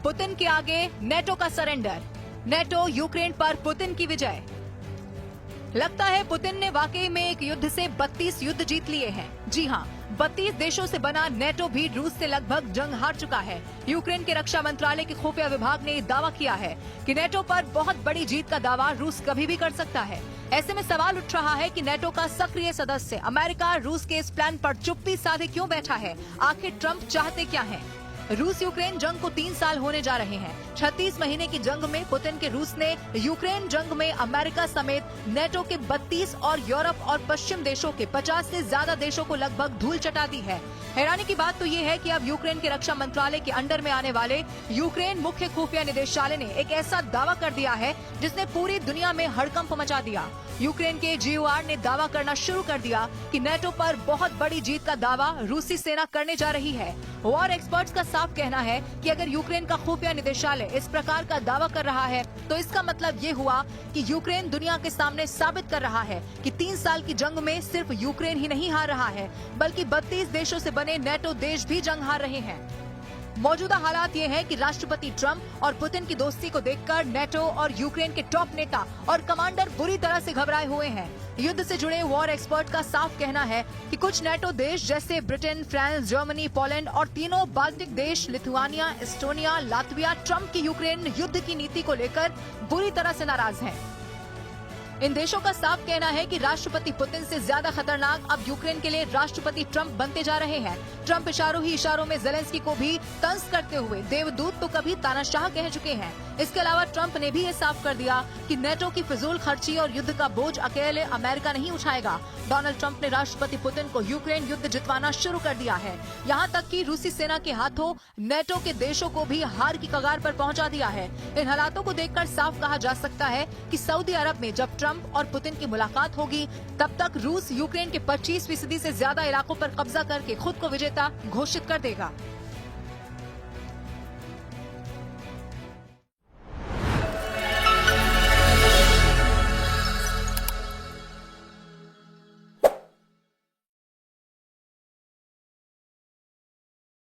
Putin के आगे NATO का सरेंडर, नेटो यूक्रेन पर पुतिन की विजय। लगता है पुतिन ने वाकई में एक युद्ध से 32 युद्ध जीत लिए हैं। जी हां, 32 देशों से बना नेटो भी रूस से लगभग जंग हार चुका है। यूक्रेन के रक्षा मंत्रालय के खुफिया विभाग ने दावा किया है कि नेटो पर बहुत बड़ी जीत का दावा रूस कभी भी कर सकता है। ऐसे में सवाल उठ रहा है कि नेटो का सक्रिय सदस्य अमेरिका रूस के इस प्लान पर चुप्पी साधे क्यों बैठा है? आखिर ट्रंप चाहते क्या हैं? रूस यूक्रेन जंग को 3 साल होने जा रहे हैं। 36 महीने की जंग में पुतिन के रूस ने यूक्रेन जंग में अमेरिका समेत नेटो के 32 और यूरोप और पश्चिम देशों के 50 से ज्यादा देशों को लगभग धूल चटा दी है। हैरानी की बात तो ये है कि अब यूक्रेन के रक्षा मंत्रालय के अंडर में आने वाले यूक्रेन मुख्य खुफिया निदेशालय ने एक ऐसा दावा कर दिया है जिसने पूरी दुनिया में हड़कंप मचा दिया। यूक्रेन के GOR ने दावा करना शुरू कर दिया कि नेटो पर बहुत बड़ी जीत का दावा रूसी सेना करने जा रही है। वॉर एक्सपर्ट्स का साफ कहना है कि अगर यूक्रेन का खुफिया निदेशालय इस प्रकार का दावा कर रहा है तो इसका मतलब ये हुआ कि यूक्रेन दुनिया के सामने साबित कर रहा है कि 3 साल की जंग में सिर्फ यूक्रेन ही नहीं हार रहा है, बल्कि 32 देशों से बने नेटो देश भी जंग हार रहे हैं। मौजूदा हालात ये हैं कि राष्ट्रपति ट्रंप और पुतिन की दोस्ती को देखकर नेटो और यूक्रेन के टॉप नेता और कमांडर बुरी तरह से घबराए हुए हैं। युद्ध से जुड़े वॉर एक्सपर्ट का साफ कहना है कि कुछ नेटो देश जैसे ब्रिटेन, फ्रांस, जर्मनी, पोलैंड और तीनों बाल्टिक देश लिथुआनिया, एस्टोनिया, लातविया ट्रंप की यूक्रेन युद्ध की नीति को लेकर बुरी तरह से नाराज हैं। इन देशों का साफ कहना है कि राष्ट्रपति पुतिन से ज्यादा खतरनाक अब यूक्रेन के लिए राष्ट्रपति ट्रंप बनते जा रहे हैं। ट्रंप इशारों ही इशारों में जेलेंस्की को भी तंज करते हुए देवदूत तो कभी तानाशाह कह चुके हैं। इसके अलावा ट्रंप ने भी ये साफ कर दिया कि नेटो की फिजूल खर्ची और युद्ध का बोझ अकेले अमेरिका नहीं उठाएगा। डोनाल्ड ट्रंप ने राष्ट्रपति पुतिन को यूक्रेन युद्ध जितवाना शुरू कर दिया है। यहाँ तक कि रूसी सेना के हाथों नेटो के देशों को भी हार की कगार पर पहुँचा दिया है। इन हालातों को देखकर साफ कहा जा सकता है कि सऊदी अरब में जब ट्रंप और पुतिन की मुलाकात होगी तब तक रूस यूक्रेन के 25% से ज्यादा इलाकों पर कब्जा करके खुद को विजेता घोषित कर देगा।